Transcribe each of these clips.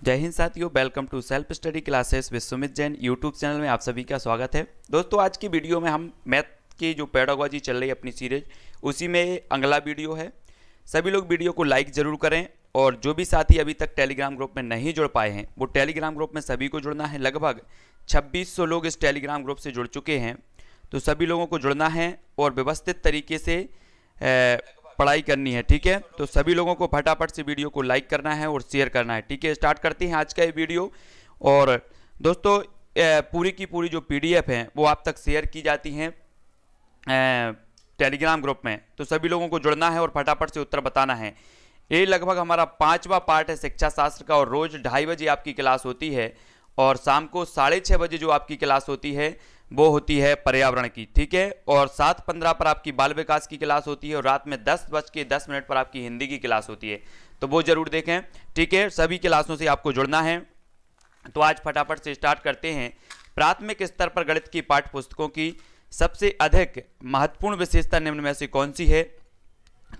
जय हिंद साथियों, welcome to self study classes with Sumit Jain YouTube channel में आप सभी का स्वागत है। दोस्तों, आज की वीडियो में हम मैथ की जो पेडागोजी चल रही है अपनी सीरीज, उसी में अगला वीडियो है। सभी लोग वीडियो को लाइक ज़रूर करें और जो भी साथी अभी तक टेलीग्राम ग्रुप में नहीं जुड़ पाए हैं वो टेलीग्राम ग्रुप में सभी को जुड़ना है। लगभग 2600 लोग इस टेलीग्राम ग्रुप से जुड़ चुके हैं, तो सभी लोगों को जुड़ना है और व्यवस्थित तरीके से पढ़ाई करनी है। ठीक है, तो सभी लोगों को फटाफट से वीडियो को लाइक करना है और शेयर करना है। ठीक है, स्टार्ट करते हैं आज का ये वीडियो। और दोस्तों, पूरी की पूरी जो पीडीएफ है वो आप तक शेयर की जाती हैं टेलीग्राम ग्रुप में, तो सभी लोगों को जुड़ना है और फटाफट से उत्तर बताना है। ये लगभग हमारा 5वां पार्ट है शिक्षा शास्त्र का, और रोज 2:30 बजे आपकी क्लास होती है और शाम को 6:30 बजे जो आपकी क्लास होती है वो होती है पर्यावरण की। ठीक है, और 7:15 पर आपकी बाल विकास की क्लास होती है और रात में 10:10 पर आपकी हिंदी की क्लास होती है, तो वो जरूर देखें। ठीक है, सभी क्लासों से आपको जुड़ना है। तो आज फटाफट से स्टार्ट करते हैं। प्राथमिक स्तर पर गणित की पाठ्य पुस्तकों की सबसे अधिक महत्वपूर्ण विशेषता निम्न में से कौन सी है?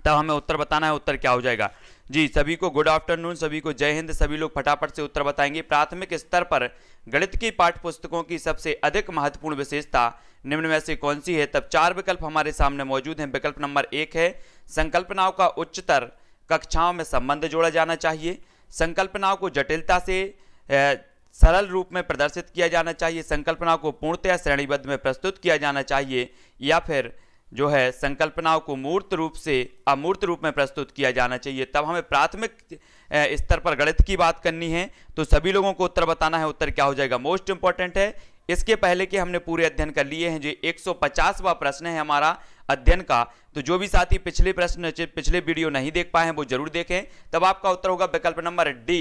तब हमें उत्तर बताना है। उत्तर क्या हो जाएगा जी? सभी को गुड आफ्टरनून, सभी को जय हिंद। सभी लोग फटाफट से उत्तर बताएंगे। प्राथमिक स्तर पर गणित की पाठ्य पुस्तकों की सबसे अधिक महत्वपूर्ण विशेषता निम्न में से कौन सी है? तब 4 विकल्प हमारे सामने मौजूद हैं। विकल्प नंबर 1 है संकल्पनाओं का उच्चतर कक्षाओं में संबंध जोड़ा जाना चाहिए, संकल्पनाओं को जटिलता से सरल रूप में प्रदर्शित किया जाना चाहिए, संकल्पनाओं को पूर्णतया श्रेणीबद्ध में प्रस्तुत किया जाना चाहिए, या फिर जो है संकल्पनाओं को मूर्त रूप से अमूर्त रूप में प्रस्तुत किया जाना चाहिए। तब हमें प्राथमिक स्तर पर गणित की बात करनी है, तो सभी लोगों को उत्तर बताना है। उत्तर क्या हो जाएगा? मोस्ट इंपॉर्टेंट है। इसके पहले के हमने पूरे अध्ययन कर लिए हैं। जो 150वां प्रश्न है हमारा अध्ययन का, तो जो भी साथी पिछले वीडियो नहीं देख पाए हैं वो जरूर देखें। तब आपका उत्तर होगा विकल्प नंबर डी,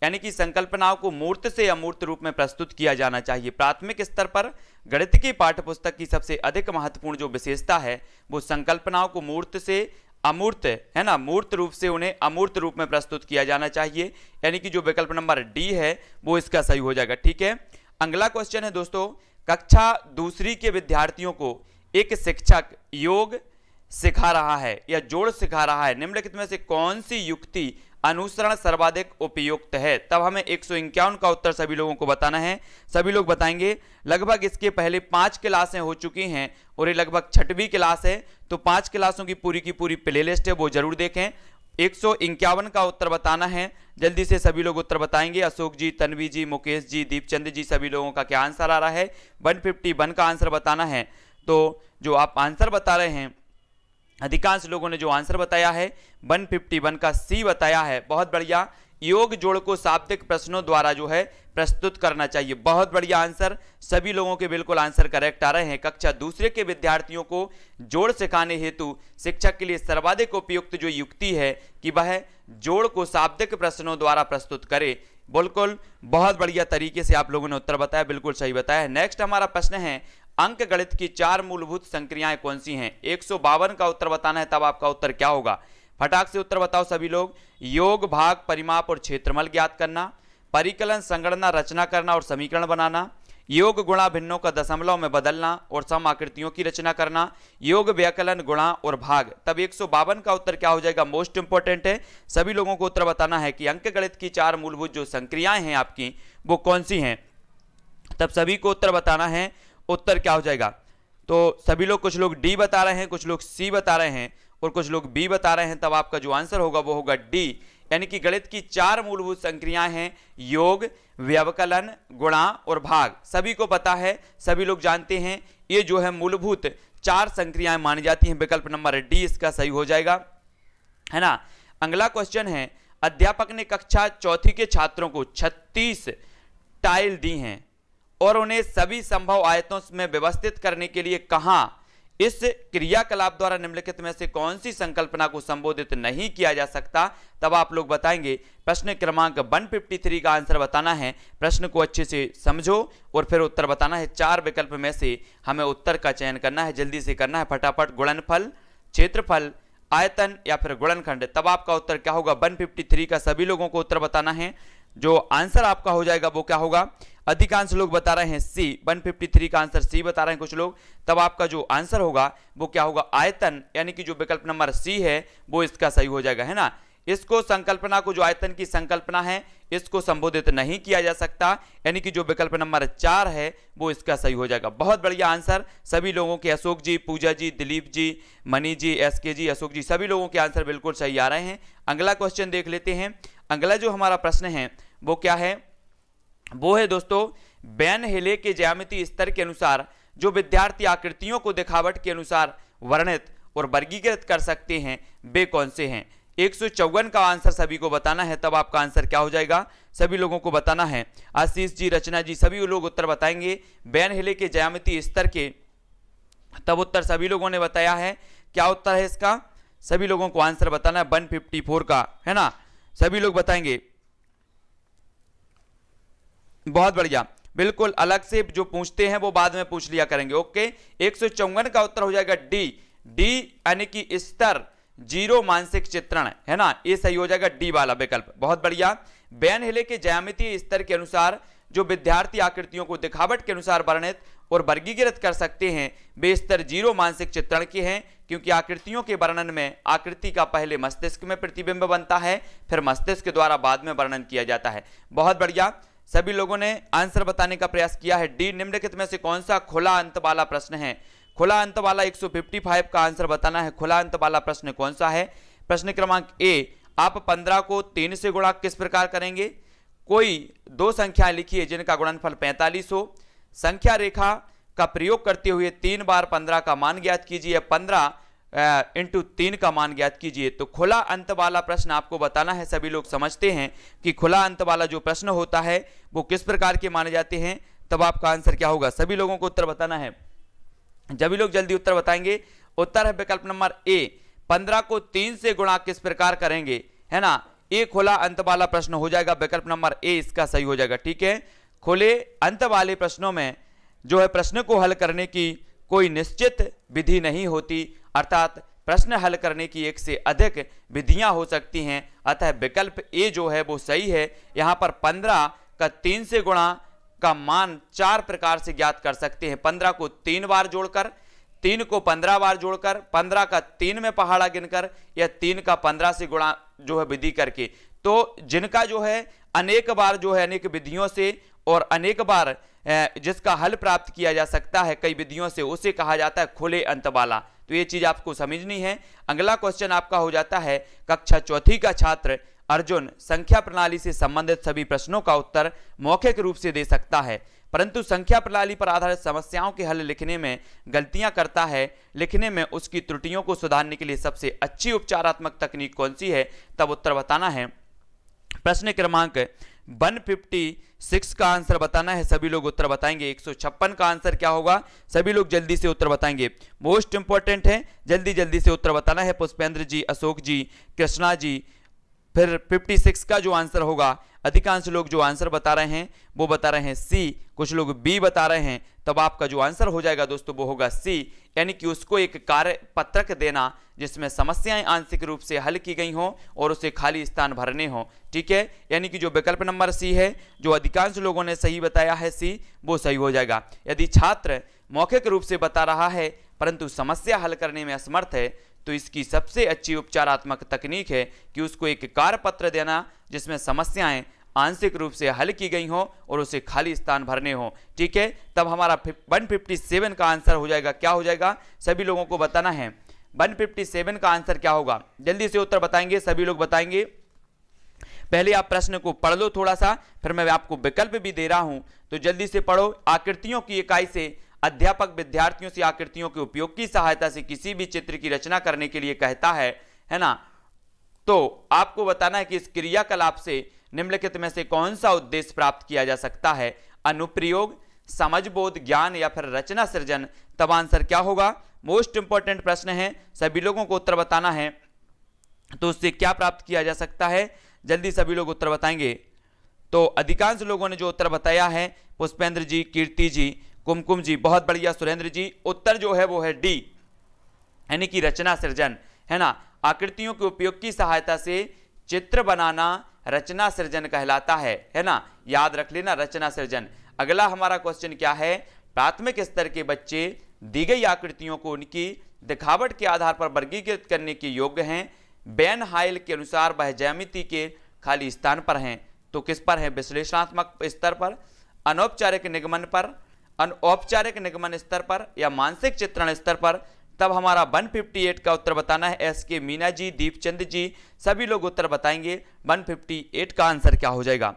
यानी कि संकल्पनाओं को मूर्त से अमूर्त रूप में प्रस्तुत किया जाना चाहिए। प्राथमिक स्तर पर गणित की पाठ्यपुस्तक की सबसे अधिक महत्वपूर्ण जो विशेषता है वो संकल्पनाओं को मूर्त से अमूर्त, है ना, मूर्त रूप से उन्हें अमूर्त रूप में प्रस्तुत किया जाना चाहिए, यानी कि जो विकल्प नंबर डी है वो इसका सही हो जाएगा। ठीक है, अगला क्वेश्चन है दोस्तों, कक्षा दूसरी के विद्यार्थियों को एक शिक्षक योग सिखा रहा है या जोड़ सिखा रहा है, निम्नलिखित में से कौन सी युक्ति अनुसरण सर्वाधिक उपयुक्त है? तब हमें 151 का उत्तर सभी लोगों को बताना है। सभी लोग बताएंगे। लगभग इसके पहले 5 क्लासें हो चुकी हैं और ये लगभग 6वीं क्लास है, तो 5 क्लासों की पूरी प्लेलिस्ट है, वो जरूर देखें। 151 का उत्तर बताना है। जल्दी से सभी लोग उत्तर बताएंगे। अशोक जी, तन्वी जी, मुकेश जी, दीपचंद जी, सभी लोगों का क्या आंसर आ रहा है? 151 का आंसर बताना है। तो जो आप आंसर बता रहे हैं, अधिकांश लोगों ने जो आंसर बताया है 151 का सी बताया है। बहुत बढ़िया। योग जोड़ को शाब्दिक प्रश्नों द्वारा जो है प्रस्तुत करना चाहिए। बहुत बढ़िया आंसर, सभी लोगों के बिल्कुल आंसर करेक्ट आ रहे हैं। कक्षा दूसरे के विद्यार्थियों को जोड़ सिखाने हेतु शिक्षक के लिए सर्वाधिक उपयुक्त जो युक्ति है कि वह जोड़ को शाब्दिक प्रश्नों द्वारा प्रस्तुत करे। बिल्कुल बहुत बढ़िया तरीके से आप लोगों ने उत्तर बताया, बिल्कुल सही बताया। नेक्स्ट हमारा प्रश्न है, अंक गणित की 4 मूलभूत संक्रियाएं कौन सी हैं? 152 का उत्तर बताना है। तब आपका उत्तर क्या होगा? फटाक से उत्तर बताओ सभी लोग। योग, भाग, परिमाप और क्षेत्रफल ज्ञात करना, परिकलन, संगणना, रचना करना और समीकरण बनाना, योग, गुणा, भिन्नों का दशमलव में बदलना और सम आकृतियों की रचना करना, योग, व्यकलन, गुणा और भाग। तब 152 का उत्तर क्या हो जाएगा? मोस्ट इंपॉर्टेंट है। सभी लोगों को उत्तर बताना है कि अंक गणित की 4 मूलभूत जो संक्रियाएं हैं आपकी वो कौन सी हैं। तब सभी को उत्तर बताना है। उत्तर क्या हो जाएगा? तो सभी लोग, कुछ लोग डी बता रहे हैं, कुछ लोग सी बता रहे हैं और कुछ लोग बी बता रहे हैं। तब आपका जो आंसर होगा वो होगा डी, यानी कि गणित की 4 मूलभूत संक्रियाएं हैं योग, व्यवकलन, गुणा और भाग। सभी को पता है, सभी लोग जानते हैं, ये जो है मूलभूत 4 संक्रियाएं मानी जाती हैं। विकल्प नंबर डी इसका सही हो जाएगा, है ना। अगला क्वेश्चन है, अध्यापक ने कक्षा चौथी के छात्रों को 36 टाइल दी हैं और उन्हें सभी संभव आयतों में व्यवस्थित करने के लिए कहा। इस क्रियाकलाप द्वारा निम्नलिखित में से कौन सी संकल्पना को संबोधित नहीं किया जा सकता? तब आप लोग बताएंगे। प्रश्न क्रमांक 153 का आंसर बताना है। प्रश्न को अच्छे से समझो और फिर उत्तर बताना है। 4 विकल्प में से हमें उत्तर का चयन करना है, जल्दी से करना है फटाफट। गुणनफल, क्षेत्रफल, आयतन या फिर गुणनखंड। तब आपका उत्तर क्या होगा? 153 का सभी लोगों को उत्तर बताना है। जो आंसर आपका हो जाएगा वो क्या होगा? अधिकांश लोग बता रहे हैं सी, 153 का आंसर सी बता रहे हैं कुछ लोग। तब आपका जो आंसर होगा वो क्या होगा? आयतन, यानी कि जो विकल्प नंबर सी है वो इसका सही हो जाएगा, है ना। इसको संकल्पना को, जो आयतन की संकल्पना है, इसको संबोधित नहीं किया जा सकता, यानी कि जो विकल्प नंबर 4 है वो इसका सही हो जाएगा। बहुत बढ़िया आंसर सभी लोगों के, अशोक जी, पूजा जी, दिलीप जी, मनी जी, एसके जी, अशोक जी, सभी लोगों के आंसर बिल्कुल सही आ रहे हैं। अगला क्वेश्चन देख लेते हैं। अगला जो हमारा प्रश्न है वो क्या है, वो है दोस्तों, बैन हेले के ज्यामितीय स्तर के अनुसार जो विद्यार्थी आकृतियों को दिखावट के अनुसार वर्णित और वर्गीकृत कर सकते हैं वे कौन से हैं। 154 का आंसर सभी को बताना है, तब आपका आंसर क्या हो जाएगा, सभी लोगों को बताना है। आशीष जी, रचना जी, सभी लोग उत्तर बताएंगे बैन हेले के ज्यामितीय स्तर के, तब उत्तर सभी लोगों ने बताया है। क्या उत्तर है इसका, सभी लोगों को आंसर बताना है 154 का, है ना, सभी लोग बताएंगे। बहुत बढ़िया, बिल्कुल अलग से जो पूछते हैं वो बाद में पूछ लिया करेंगे। ओके, 154 का उत्तर हो जाएगा डी, डी यानी कि स्तर 0 मानसिक चित्रण, है ना, ये सही हो जाएगा डी वाला विकल्प। बहुत बढ़िया, बैन हेले के ज्यामितीय स्तर के अनुसार जो विद्यार्थी आकृतियों को दिखावट के अनुसार वर्णित और वर्गीकृत कर सकते हैं वे स्तर 0 मानसिक चित्रण के हैं, क्योंकि आकृतियों के वर्णन में आकृति का पहले मस्तिष्क में प्रतिबिंब बनता है, फिर मस्तिष्क द्वारा बाद में वर्णन किया जाता है। बहुत बढ़िया, सभी लोगों ने आंसर बताने का प्रयास किया है। डी, निम्नलिखित में से कौन सा खुला अंत वाला प्रश्न है। खुला अंत वाला 155 का आंसर बताना है। खुला अंत वाला प्रश्न कौन सा है। प्रश्न क्रमांक ए, आप 15 को 3 से गुणा किस प्रकार करेंगे। कोई दो संख्याएं लिखिए जिनका गुणनफल 45 हो। संख्या रेखा का प्रयोग करते हुए 3 बार 15 का मान ज्ञात कीजिए, 15 इंटू 3 का मान ज्ञात कीजिए। तो खुला अंत वाला प्रश्न आपको बताना है। सभी लोग समझते हैं कि खुला अंत वाला जो प्रश्न होता है वो किस प्रकार के माने जाते हैं, तब आपका आंसर क्या होगा, सभी लोगों को उत्तर बताना है। सभी लोग जल्दी उत्तर बताएंगे। उत्तर है विकल्प नंबर ए, 15 को 3 से गुणा किस प्रकार करेंगे, है ना, ये खुला अंत वाला प्रश्न हो जाएगा। विकल्प नंबर ए इसका सही हो जाएगा। ठीक है, खुले अंत वाले प्रश्नों में जो है प्रश्न को हल करने की कोई निश्चित विधि नहीं होती, अर्थात प्रश्न हल करने की एक से अधिक विधियां हो सकती हैं, अतः विकल्प ए जो है वो सही है। यहां पर 15 का 3 से गुणा का मान 4 प्रकार से ज्ञात कर सकते हैं। 15 को 3 बार जोड़कर, 3 को 15 बार जोड़कर, 15 का 3 में पहाड़ा गिनकर, या 3 का 15 से गुणा जो है विधि करके। तो जिनका जो है अनेक बार जो है अनेक विधियों से और अनेक बार जिसका हल प्राप्त किया जा सकता है कई विधियों से, उसे कहा जाता है खुले अंत वाला। तो ये चीज आपको समझनी है। अगला क्वेश्चन आपका हो जाता है, कक्षा चौथी का छात्र अर्जुन संख्या प्रणाली से संबंधित सभी प्रश्नों का उत्तर मौखिक रूप से दे सकता है, परंतु संख्या प्रणाली पर आधारित समस्याओं के हल लिखने में गलतियां करता है। लिखने में उसकी त्रुटियों को सुधारने के लिए सबसे अच्छी उपचारात्मक तकनीक कौन सी है, तब उत्तर बताना है। प्रश्न क्रमांक 156 का आंसर बताना है। सभी लोग उत्तर बताएंगे। 156 का आंसर क्या होगा, सभी लोग जल्दी से उत्तर बताएंगे। मोस्ट इंपॉर्टेंट है, जल्दी जल्दी से उत्तर बताना है। पुष्पेंद्र जी, अशोक जी, कृष्णा जी, फिर 56 का जो आंसर होगा, अधिकांश लोग जो आंसर बता रहे हैं वो बता रहे हैं सी, कुछ लोग बी बता रहे हैं, तब आपका जो आंसर हो जाएगा दोस्तों वो होगा सी, यानी कि उसको एक कार्य पत्रक देना जिसमें समस्याएं आंशिक रूप से हल की गई हों और उसे खाली स्थान भरने हों। ठीक है, यानी कि जो विकल्प नंबर सी है, जो अधिकांश लोगों ने सही बताया है सी, वो सही हो जाएगा। यदि छात्र मौखिक रूप से बता रहा है परंतु समस्या हल करने में असमर्थ है, तो इसकी सबसे अच्छी उपचारात्मक तकनीक है कि उसको एक कार्य पत्र देना जिसमें समस्याएं आंशिक रूप से हल की गई हो और उसे खाली स्थान भरने हो। ठीक है, तब हमारा 157 का आंसर हो जाएगा, क्या हो जाएगा, सभी लोगों को बताना है। 157 का आंसर क्या होगा, जल्दी से उत्तर बताएंगे, सभी लोग बताएंगे। पहले आप प्रश्न को पढ़ लो थोड़ा सा, फिर मैं आपको विकल्प भी दे रहा हूं, तो जल्दी से पढ़ो। आकृतियों की इकाई से अध्यापक विद्यार्थियों से आकृतियों के उपयोग की सहायता से किसी भी चित्र की रचना करने के लिए कहता है ना। तो आपको बताना है कि इस क्रियाकलाप से निम्नलिखित में से कौन सा उद्देश्य प्राप्त किया जा सकता है, अनुप्रयोग, समझबोध, ज्ञान या फिर रचना सृजन। तब आंसर क्या होगा, मोस्ट इंपॉर्टेंट प्रश्न है, सभी लोगों को उत्तर बताना है। तो उससे क्या प्राप्त किया जा सकता है, जल्दी सभी लोग उत्तर बताएंगे। तो अधिकांश लोगों ने जो उत्तर बताया है, पुष्पेंद्र जी, कीर्ति जी, कुमकुम जी, बहुत बढ़िया, सुरेंद्र जी, उत्तर जो है वो है डी, यानी कि रचना सृजन, है ना। आकृतियों के उपयोग की सहायता से चित्र बनाना रचना सृजन कहलाता है ना, याद रख लेना, रचना सृजन। अगला हमारा क्वेश्चन क्या है, प्राथमिक स्तर के बच्चे दी गई आकृतियों को उनकी दिखावट के आधार पर वर्गीकृत करने के योग्य हैं, बेन हाइल के अनुसार वह ज्यामिति के खाली स्थान पर हैं। तो किस पर है? विश्लेषणात्मक स्तर पर, अनौपचारिक निगमन पर, अनौपचारिक निगमन स्तर पर या मानसिक चित्रण स्तर पर। तब हमारा 158 का उत्तर बताना है। एस के मीना जी, दीपचंद जी, सभी लोग उत्तर बताएंगे। 158 का आंसर क्या हो जाएगा?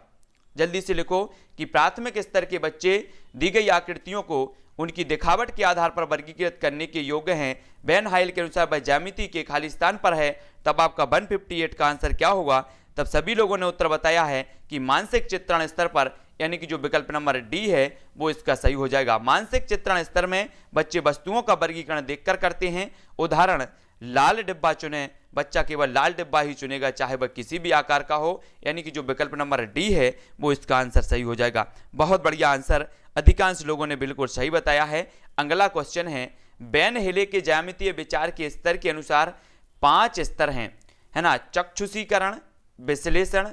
जल्दी से लिखो कि प्राथमिक स्तर के बच्चे दी गई आकृतियों को उनकी दिखावट के आधार पर वर्गीकृत करने के योग्य हैं। बेन हाइल के अनुसार वह ज्यामिति के खाली स्थान पर है। तब आपका 158 का आंसर क्या होगा? तब सभी लोगों ने उत्तर बताया है कि मानसिक चित्रण स्तर पर, यानी कि जो विकल्प नंबर डी है वो इसका सही हो जाएगा। मानसिक चित्रण स्तर में बच्चे वस्तुओं का वर्गीकरण देखकर करते हैं। उदाहरण, लाल डिब्बा चुने, बच्चा केवल लाल डिब्बा ही चुनेगा, चाहे वह किसी भी आकार का हो, यानी कि जो विकल्प नंबर डी है वो इसका आंसर सही हो जाएगा। बहुत बढ़िया आंसर, अधिकांश लोगों ने बिल्कुल सही बताया है। अगला क्वेश्चन है, बेन हेले के ज्यामितीय विचार के स्तर के अनुसार 5 स्तर हैं, है ना? चक्षुषीकरण, विश्लेषण,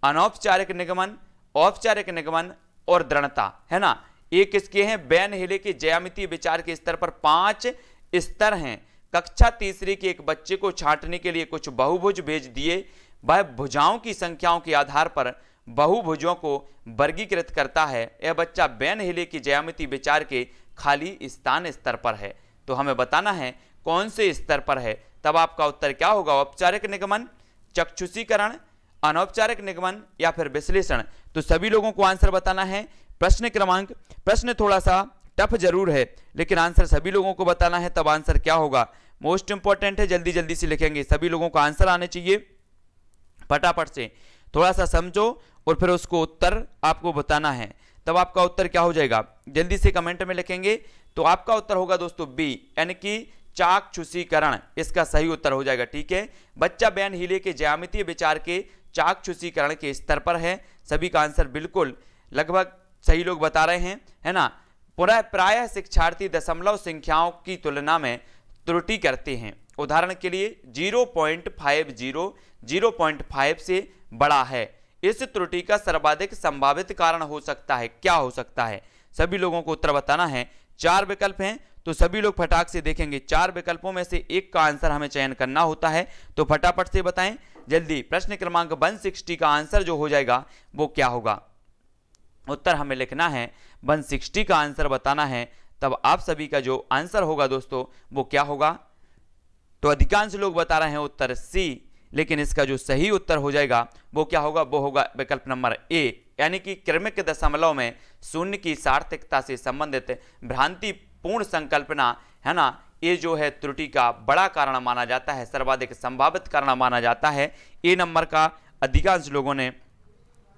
अनौपचारिक निगमन, औपचारिक निगमन और दृढ़ता, है ना? ये किसके हैं? बेन हेले के ज्यामितीय विचार के स्तर पर 5 स्तर हैं। कक्षा तीसरी के एक बच्चे को छांटने के लिए कुछ बहुभुज भेज दिए। वह भुजाओं की संख्याओं के आधार पर बहुभुजों को वर्गीकृत करता है। यह बच्चा बेन हेले की ज्यामितीय विचार के खाली स्थान स्तर पर है। तो हमें बताना है कौन से स्तर पर है। तब आपका उत्तर क्या होगा? औपचारिक निगमन, चक्षुषीकरण, अनौपचारिक निगमन या फिर विश्लेषण। तो सभी लोगों को आंसर बताना है। प्रश्न थोड़ा सा टफ जरूर है, लेकिन आंसर सभी लोगों को बताना है। तब आंसर क्या होगा? मोस्ट इंपॉर्टेंट है, जल्दी जल्दी से लिखेंगे। सभी लोगों को आंसर आने चाहिए। फटाफट से थोड़ा सा समझो और फिर उसको उत्तर आपको बताना है। तब आपका उत्तर क्या हो जाएगा? जल्दी से कमेंट में लिखेंगे। तो आपका उत्तर होगा दोस्तों बी, यानी कि चाक्षुषीकरण, इसका सही उत्तर हो जाएगा। ठीक है, बच्चा बेन हीले के ज्यामितीय विचार के चाक्षुषीकरण के स्तर पर है। सभी का आंसर बिल्कुल लगभग सही लोग बता रहे हैं, है ना? प्रायः शिक्षार्थी दशमलव संख्याओं की तुलना में त्रुटि करते हैं। उदाहरण के लिए 0.50 0.5 से बड़ा है। इस त्रुटि का सर्वाधिक संभावित कारण हो सकता है। क्या हो सकता है? सभी लोगों को उत्तर बताना है। 4 विकल्प हैं, तो सभी लोग फटाक से देखेंगे। 4 विकल्पों में से एक का आंसर हमें चयन करना होता है। तो फटाफट से बताएं जल्दी। प्रश्न क्रमांक 160 का आंसर जो हो जाएगा वो क्या होगा? उत्तर हमें लिखना है 160 का आंसर बताना है। तब आप सभी का जो आंसर होगा दोस्तों वो क्या होगा? तो अधिकांश लोग बता रहे हैं उत्तर सी, लेकिन इसका जो सही उत्तर हो जाएगा वो क्या होगा? वो होगा विकल्प नंबर ए, यानी कि क्रमिक दशमलव में शून्य की सार्थकता से संबंधित भ्रांतिपूर्ण संकल्पना, है ना? ये जो है त्रुटि का बड़ा कारण माना जाता है, सर्वाधिक संभावित कारण माना जाता है। ए नंबर का अधिकांश लोगों ने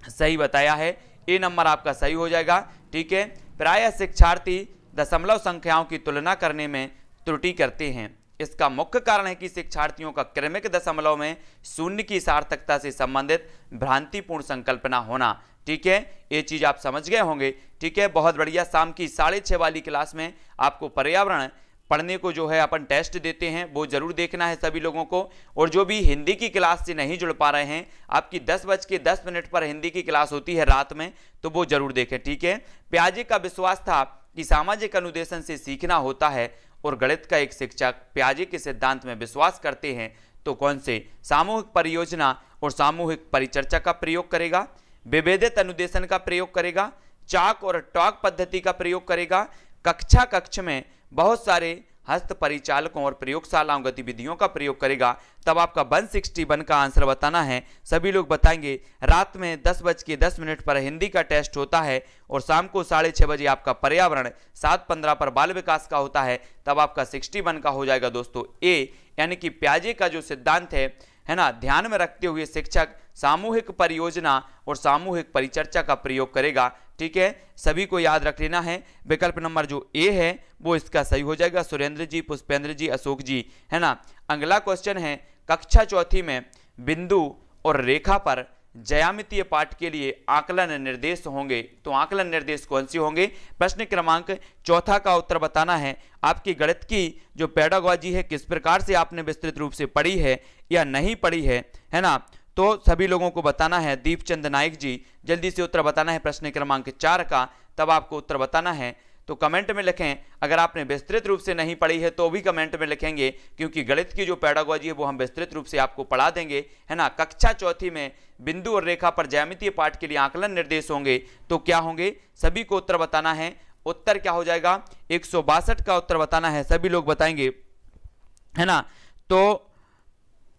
सही बताया है। ए नंबर आपका सही हो जाएगा। ठीक है, प्रायः शिक्षार्थी दशमलव संख्याओं की तुलना करने में त्रुटि करते हैं। इसका मुख्य कारण है कि शिक्षार्थियों का क्रमिक दशमलव में शून्य की सार्थकता से संबंधित भ्रांतिपूर्ण संकल्पना होना। ठीक है, ये चीज आप समझ गए होंगे। ठीक है, बहुत बढ़िया। शाम की 6:30 वाली क्लास में आपको पर्यावरण पढ़ने को जो है अपन टेस्ट देते हैं, वो जरूर देखना है सभी लोगों को। और जो भी हिंदी की क्लास से नहीं जुड़ पा रहे हैं, आपकी 10:10 पर हिंदी की क्लास होती है रात में, तो वो जरूर देखें। ठीक है, पियाजे का विश्वास था कि सामाजिक अनुदेशन से सीखना होता है और गणित का एक शिक्षक पियाजे के सिद्धांत में विश्वास करते हैं। तो कौन से? सामूहिक परियोजना और सामूहिक परिचर्चा का प्रयोग करेगा, विभेदित अनुदेशन का प्रयोग करेगा, चाक और टॉक पद्धति का प्रयोग करेगा, कक्ष में बहुत सारे हस्त परिचालकों और प्रयोगशालाओं गतिविधियों का प्रयोग करेगा। तब आपका 161 का आंसर बताना है। सभी लोग बताएंगे रात में 10:10 पर हिंदी का टेस्ट होता है और शाम को 6:30 बजे आपका पर्यावरण 7:15 पर बाल विकास का होता है। तब आपका 61 का हो जाएगा दोस्तों ए, यानी कि पियाजे का जो सिद्धांत है ना, ध्यान में रखते हुए शिक्षक सामूहिक परियोजना और सामूहिक परिचर्चा का प्रयोग करेगा। ठीक है, सभी को याद रख लेना है। विकल्प नंबर जो ए है वो इसका सही हो जाएगा। सुरेंद्र जी, पुष्पेंद्र जी, अशोक जी, है ना। अगला क्वेश्चन है, कक्षा चौथी में बिंदु और रेखा पर ज्यामितीय पाठ के लिए आकलन निर्देश होंगे। तो आकलन निर्देश कौन से होंगे? प्रश्न क्रमांक 4 का उत्तर बताना है। आपकी गणित की जो पेडागोजी है किस प्रकार से आपने विस्तृत रूप से पढ़ी है या नहीं पढ़ी है ना? तो सभी लोगों को बताना है। दीपचंद नाइक जी, जल्दी से उत्तर बताना है प्रश्न क्रमांक 4 का। तब आपको उत्तर बताना है। तो कमेंट में लिखें। अगर आपने विस्तृत रूप से नहीं पढ़ी है तो भी कमेंट में लिखेंगे, क्योंकि गणित की जो पेडागोजी है वो हम विस्तृत रूप से आपको पढ़ा देंगे, है ना। कक्षा चौथी में बिंदु और रेखा पर ज्यामितीय पाठ के लिए आकलन निर्देश होंगे, तो क्या होंगे, सभी को उत्तर बताना है। उत्तर क्या हो जाएगा, 162 का उत्तर बताना है, सभी लोग बताएंगे, है ना। तो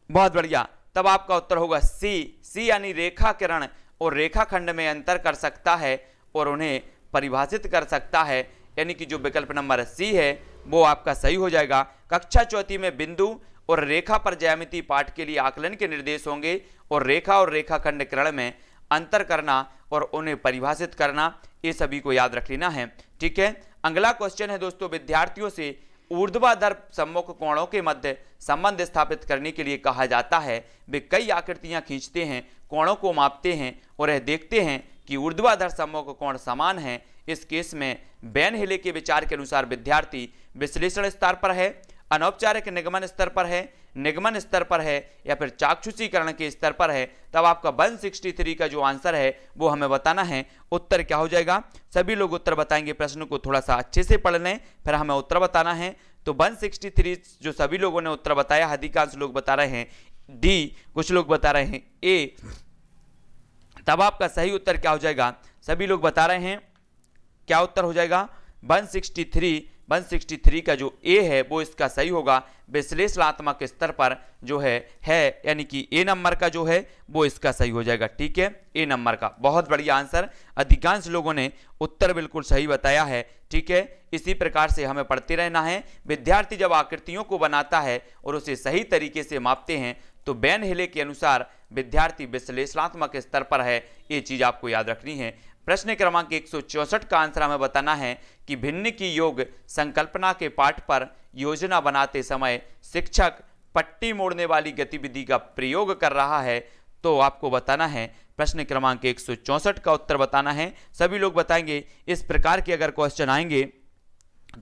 बहुत बढ़िया, तब आपका उत्तर होगा सी यानी रेखा किरण और रेखाखंड में अंतर कर सकता है और उन्हें परिभाषित कर सकता है, यानी कि जो विकल्प नंबर सी है वो आपका सही हो जाएगा। कक्षा चौथी में बिंदु और रेखा पर ज्यामितीय पाठ के लिए आकलन के निर्देश होंगे और रेखा और रेखाखंड किरण में अंतर करना और उन्हें परिभाषित करना, ये सभी को याद रख लेना है, ठीक है। अगला क्वेश्चन है दोस्तों, विद्यार्थियों से ऊर्ध्वाधर सम्मुख कोणों के मध्य संबंध स्थापित करने के लिए कहा जाता है। वे कई आकृतियां खींचते हैं, कोणों को मापते हैं और यह देखते हैं कि ऊर्ध्वाधर सम्मुख कोण समान हैं। इस केस में बेन हिले के विचार के अनुसार विद्यार्थी विश्लेषण स्तर पर है, अनौपचारिक निगमन स्तर पर है, निगमन स्तर पर है या फिर चाक्षुषीकरण के स्तर पर है। तब आपका 163 का जो आंसर है वो हमें बताना है। उत्तर क्या हो जाएगा, सभी लोग उत्तर बताएंगे। प्रश्न को थोड़ा सा अच्छे से पढ़ लें, फिर हमें उत्तर बताना है। तो 163 जो सभी लोगों ने उत्तर बताया, अधिकांश लोग बता रहे हैं डी, कुछ लोग बता रहे हैं ए। तब आपका सही उत्तर क्या हो जाएगा, सभी लोग बता रहे हैं क्या उत्तर हो जाएगा, 163 का जो ए है वो इसका सही होगा। विश्लेषणात्मक स्तर पर जो है यानी कि ए नंबर का जो है वो इसका सही हो जाएगा, ठीक है, ए नंबर का। बहुत बढ़िया आंसर, अधिकांश लोगों ने उत्तर बिल्कुल सही बताया है, ठीक है। इसी प्रकार से हमें पढ़ते रहना है। विद्यार्थी जब आकृतियों को बनाता है और उसे सही तरीके से मापते हैं तो बेन हिले के अनुसार विद्यार्थी विश्लेषणात्मक स्तर पर है, ये चीज आपको याद रखनी है। प्रश्न क्रमांक 164 का आंसर हमें बताना है कि भिन्न की योग संकल्पना के पाठ पर योजना बनाते समय शिक्षक पट्टी मोड़ने वाली गतिविधि का प्रयोग कर रहा है, तो आपको बताना है। प्रश्न क्रमांक 164 का उत्तर बताना है, सभी लोग बताएंगे। इस प्रकार के अगर क्वेश्चन आएंगे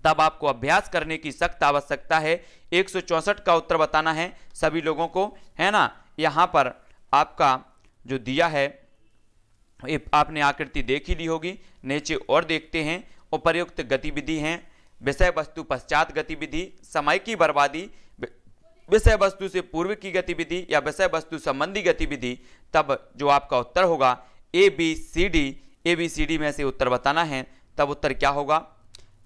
तब आपको अभ्यास करने की सख्त आवश्यकता है। 164 का उत्तर बताना है सभी लोगों को, है ना। यहाँ पर आपका जो दिया है आपने आकृति देख ही ली होगी, नीचे और देखते हैं। उपर्युक्त गतिविधि हैं विषय वस्तु पश्चात गतिविधि, समय की बर्बादी, विषय वस्तु से पूर्व की गतिविधि या विषय वस्तु संबंधी गतिविधि। तब जो आपका उत्तर होगा ABCD में से उत्तर बताना है। तब उत्तर क्या होगा,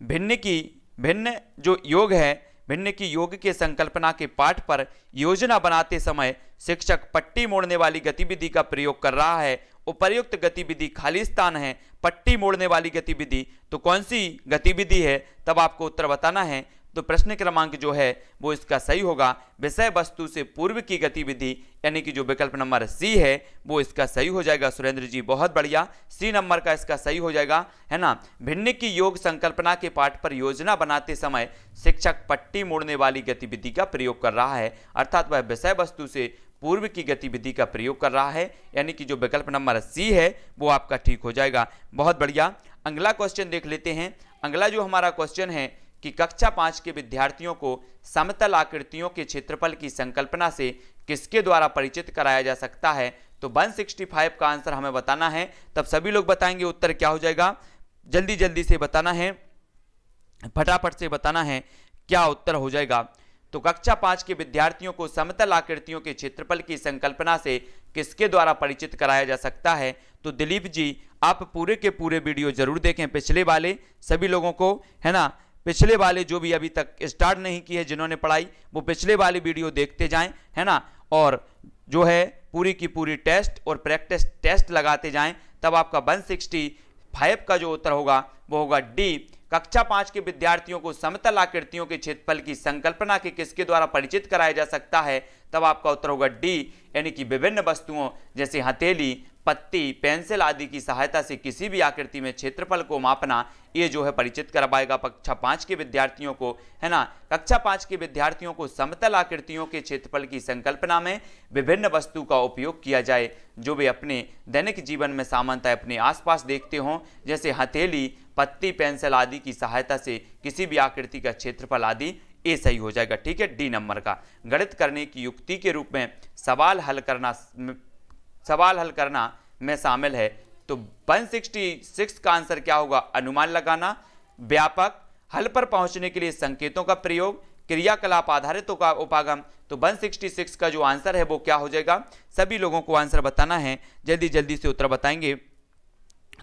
भिन्न जो योग है, भिन्न की योग के संकल्पना के पाठ पर योजना बनाते समय शिक्षक पट्टी मोड़ने वाली गतिविधि का प्रयोग कर रहा है। उपर्युक्त गतिविधि खाली स्थान है, पट्टी मोड़ने वाली गतिविधि तो कौन सी गतिविधि है, तब आपको उत्तर बताना है। तो प्रश्न क्रमांक जो है वो इसका सही होगा, विषय वस्तु से पूर्व की गतिविधि, यानी कि जो विकल्प नंबर सी है वो इसका सही हो जाएगा। सुरेंद्र जी बहुत बढ़िया, सी नंबर का इसका सही हो जाएगा, है ना। भिन्न की योग संकल्पना के पाठ पर योजना बनाते समय शिक्षक पट्टी मोड़ने वाली गतिविधि का प्रयोग कर रहा है, अर्थात वह विषय वस्तु से पूर्व की गतिविधि का प्रयोग कर रहा है, यानी कि जो विकल्प नंबर सी है वो आपका ठीक हो जाएगा। बहुत बढ़िया, अगला क्वेश्चन देख लेते हैं। अगला जो हमारा क्वेश्चन है कि कक्षा 5 के विद्यार्थियों को समतल आकृतियों के क्षेत्रफल की संकल्पना से किसके द्वारा परिचित कराया जा सकता है। तो 165 का आंसर हमें बताना है। तब सभी लोग बताएंगे उत्तर क्या हो जाएगा, जल्दी जल्दी से बताना है, फटाफट से बताना है क्या उत्तर हो जाएगा। तो कक्षा 5 के विद्यार्थियों को समतल आकृतियों के क्षेत्रफल की संकल्पना से किसके द्वारा परिचित कराया जा सकता है। तो दिलीप जी आप पूरे के पूरे वीडियो जरूर देखें, पिछले वाले सभी लोगों को, है ना, पिछले वाले जो भी अभी तक स्टार्ट नहीं की है जिन्होंने पढ़ाई, वो पिछले वाली वीडियो देखते जाएं, है ना। और जो है पूरी की पूरी टेस्ट और प्रैक्टिस टेस्ट लगाते जाएं। तब आपका 165 का जो उत्तर होगा वो होगा डी। कक्षा 5 के विद्यार्थियों को समतल आकृतियों के क्षेत्रफल की संकल्पना के किसके द्वारा परिचित कराया जा सकता है। तब आपका उत्तर होगा डी, यानी कि विभिन्न वस्तुओं जैसे हथेली, पत्ती, पेंसिल आदि की सहायता से किसी भी आकृति में क्षेत्रफल को मापना, ये जो है परिचित करवाएगा कक्षा 5 के विद्यार्थियों को, है ना। कक्षा 5 के विद्यार्थियों को समतल आकृतियों के क्षेत्रफल की संकल्पना में विभिन्न वस्तु का उपयोग किया जाए जो वे अपने दैनिक जीवन में सामान्यतः अपने आसपास देखते हों, जैसे हथेली, पत्ती, पेंसिल आदि की सहायता से किसी भी आकृति का क्षेत्रफल आदि, ये सही हो जाएगा, ठीक है, डी नंबर का। गणित करने की युक्ति के रूप में सवाल हल करना में शामिल है। तो 166 का आंसर क्या होगा, अनुमान लगाना, व्यापक, हल पर पहुंचने के लिए संकेतों का प्रयोग, क्रियाकलाप आधारित का उपागम। तो 166 का जो आंसर है वो क्या हो जाएगा, सभी लोगों को आंसर बताना है, जल्दी जल्दी से उत्तर बताएंगे।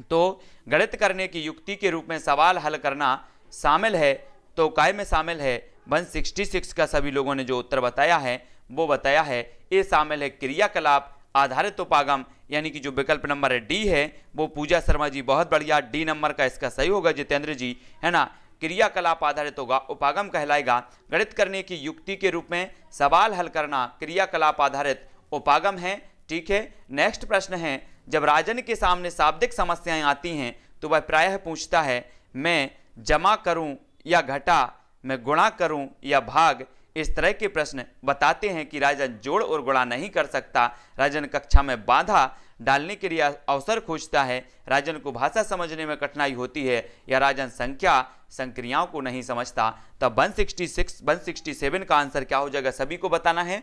तो गणित करने की युक्ति के रूप में सवाल हल करना शामिल है, तो काय में शामिल है 166 का सभी लोगों ने जो उत्तर बताया है वो बताया है ये शामिल है क्रियाकलाप आधारित उपागम, यानी कि जो विकल्प नंबर डी है वो पूजा शर्मा जी बहुत बढ़िया, डी नंबर का इसका सही होगा जितेंद्र जी, है ना। क्रियाकलाप आधारित होगा उपागम कहलाएगा, गणित करने की युक्ति के रूप में सवाल हल करना क्रियाकलाप आधारित उपागम है, ठीक है। नेक्स्ट प्रश्न है, जब राजन के सामने शाब्दिक समस्याएं आती हैं तो वह प्रायः पूछता है मैं जमा करूं या घटा, मैं गुणा करूं या भाग। इस तरह के प्रश्न बताते हैं कि राजन जोड़ और गुणा नहीं कर सकता, राजन कक्षा में बाधा डालने के लिए अवसर खोजता है, राजन को भाषा समझने में कठिनाई होती है, या राजन संख्या संक्रियाओं को नहीं समझता। तब 166 167 का आंसर क्या हो जाएगा, सभी को बताना है,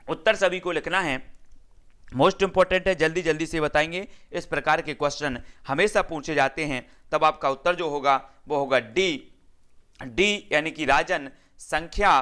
उत्तर सभी को लिखना है, मोस्ट इंपॉर्टेंट है, जल्दी जल्दी से बताएंगे। इस प्रकार के क्वेश्चन हमेशा पूछे जाते हैं। तब आपका उत्तर जो होगा वो होगा डी, यानी कि राजन संख्या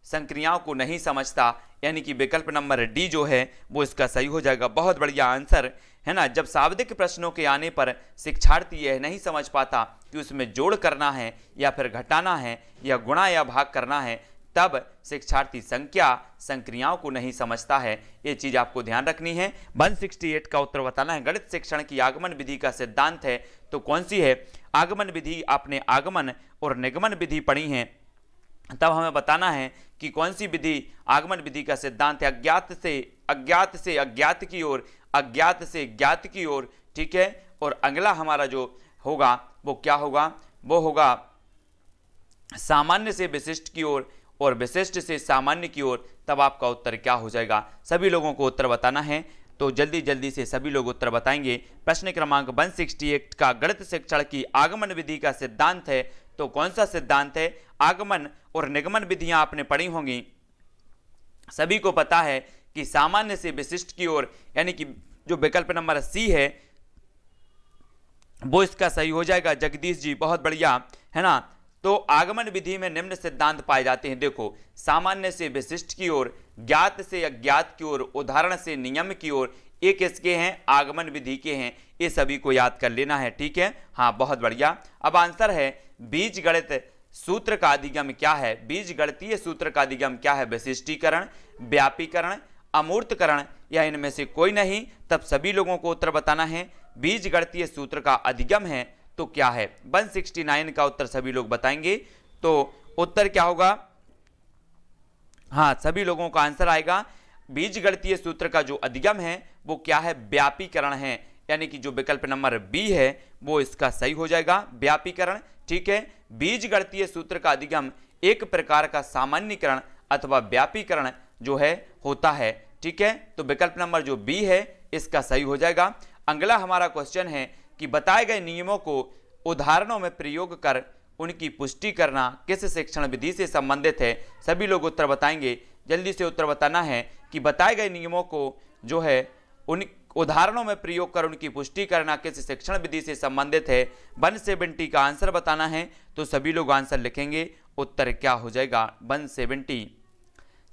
संक्रियाओं को नहीं समझता, यानी कि विकल्प नंबर डी जो है वो इसका सही हो जाएगा। बहुत बढ़िया आंसर है ना। जब शाब्दिक प्रश्नों के आने पर शिक्षार्थी यह नहीं समझ पाता कि उसमें जोड़ करना है या फिर घटाना है या गुणा या भाग करना है, तब शिक्षार्थी संख्या संक्रियाओं को नहीं समझता है, ये चीज आपको ध्यान रखनी है। 168 का उत्तर बताना है, गणित शिक्षण की आगमन विधि का सिद्धांत है तो कौन सी है। आगमन विधि, आपने आगमन और निगमन विधि पढ़ी है, तब हमें बताना है कि कौन सी विधि आगमन विधि का सिद्धांत है। अज्ञात से अज्ञात की ओर, अज्ञात से ज्ञात की ओर, ठीक है। और अगला हमारा जो होगा वो क्या होगा, वो होगा सामान्य से विशिष्ट की ओर और विशिष्ट से सामान्य की ओर। तब आपका उत्तर क्या हो जाएगा, सभी लोगों को उत्तर बताना है, तो जल्दी जल्दी से सभी लोग उत्तर बताएंगे। प्रश्न क्रमांक 168 का गणित शिक्षण की आगमन विधि का सिद्धांत है तो कौन सा सिद्धांत है। आगमन और निगमन विधियां आपने पढ़ी होंगी, सभी को पता है कि सामान्य से विशिष्ट की ओर, यानी कि जो विकल्प नंबर सी है वो इसका सही हो जाएगा। जगदीश जी बहुत बढ़िया, है ना। तो आगमन विधि में निम्न सिद्धांत पाए जाते हैं, देखो, सामान्य से विशिष्ट की ओर, ज्ञात से अज्ञात की ओर, उदाहरण से नियम की ओर, ये किसके हैं, आगमन विधि के हैं, ये सभी को याद कर लेना है, ठीक है। हाँ बहुत बढ़िया। अब आंसर है बीज गणित सूत्र का अधिगम क्या है। बीज गणितीय सूत्र का अधिगम क्या है, विशिष्टीकरण, व्यापीकरण, अमूर्तकरण या इनमें से कोई नहीं। तब सभी लोगों को उत्तर बताना है, बीज गणितीय सूत्र का अधिगम है तो क्या है। 169 का उत्तर सभी लोग बताएंगे, तो उत्तर क्या होगा, हाँ सभी लोगों का आंसर आएगा बीज गणितीय सूत्र का जो अधिगम है वो क्या है, व्यापीकरण है, यानी कि जो विकल्प नंबर बी है वो इसका सही हो जाएगा, व्यापीकरण, ठीक है। बीज गणितीय सूत्र का अधिगम एक प्रकार का सामान्यीकरण अथवा व्यापीकरण जो है होता है, ठीक है। तो विकल्प नंबर जो बी है इसका सही हो जाएगा। अगला हमारा क्वेश्चन है कि बताए गए नियमों को उदाहरणों में प्रयोग कर उनकी पुष्टि करना किस शिक्षण विधि से संबंधित है। सभी लोग उत्तर बताएंगे, जल्दी से उत्तर बताना है कि बताए गए नियमों को जो है उन उदाहरणों में प्रयोग कर उनकी पुष्टि करना किस शिक्षण विधि से संबंधित है। 170 का आंसर बताना है, तो सभी लोग आंसर लिखेंगे, उत्तर क्या हो जाएगा 170।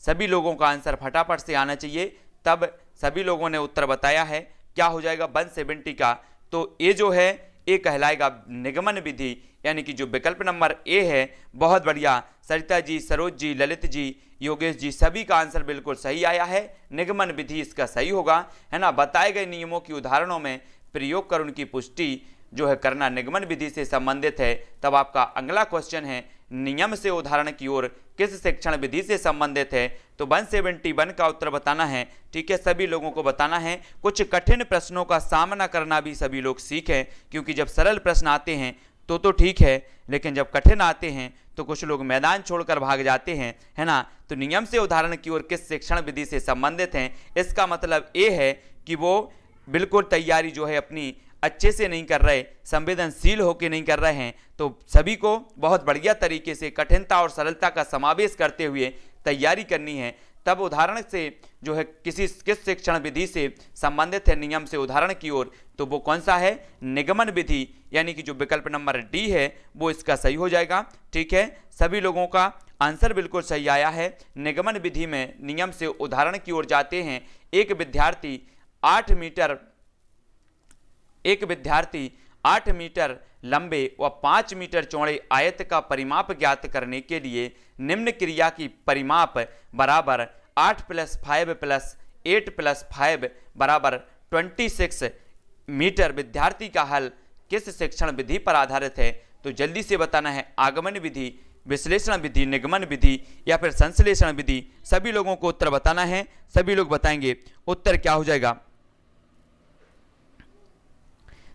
सभी लोगों का आंसर फटाफट से आना चाहिए। तब सभी लोगों ने उत्तर बताया है, क्या हो जाएगा 170 का, तो ये जो है ये कहलाएगा निगमन विधि, यानी कि जो विकल्प नंबर ए है। बहुत बढ़िया, सरिता जी, सरोज जी, ललित जी, योगेश जी, सभी का आंसर बिल्कुल सही आया है, निगमन विधि इसका सही होगा, है ना। बताए गए नियमों की उदाहरणों में प्रयोग कर उनकी पुष्टि जो है करना निगमन विधि से संबंधित है। तब आपका अगला क्वेश्चन है, नियम से उदाहरण की ओर किस शिक्षण विधि से संबंधित है। तो 171 का उत्तर बताना है, ठीक है। सभी लोगों को बताना है, कुछ कठिन प्रश्नों का सामना करना भी सभी लोग सीखें, क्योंकि जब सरल प्रश्न आते हैं तो ठीक है, लेकिन जब कठिन आते हैं तो कुछ लोग मैदान छोड़कर भाग जाते हैं, है ना। तो नियम से उदाहरण की ओर किस शिक्षण विधि से संबंधित हैं, इसका मतलब ये है कि वो बिल्कुल तैयारी जो है अपनी अच्छे से नहीं कर रहे, संवेदनशील होकर नहीं कर रहे हैं। तो सभी को बहुत बढ़िया तरीके से कठिनता और सरलता का समावेश करते हुए तैयारी करनी है, तब उदाहरण से जो है किस शिक्षण विधि से संबंधित है नियम से उदाहरण की ओर, तो वो कौन सा है, निगमन विधि, यानी कि जो विकल्प नंबर डी है वो इसका सही हो जाएगा। ठीक है, सभी लोगों का आंसर बिल्कुल सही आया है। निगमन विधि में नियम से उदाहरण की ओर जाते हैं। एक विद्यार्थी 8 मीटर लंबे व 5 मीटर चौड़े आयत का परिमाप ज्ञात करने के लिए निम्न क्रिया की परिमाप बराबर 8 + 5 + 8 + 5 बराबर 26 मीटर विद्यार्थी का हल किस शिक्षण विधि पर आधारित है? तो जल्दी से बताना है आगमन विधि, विश्लेषण विधि, निगमन विधि या फिर संश्लेषण विधि। सभी लोगों को उत्तर बताना है, सभी लोग बताएंगे उत्तर क्या हो जाएगा।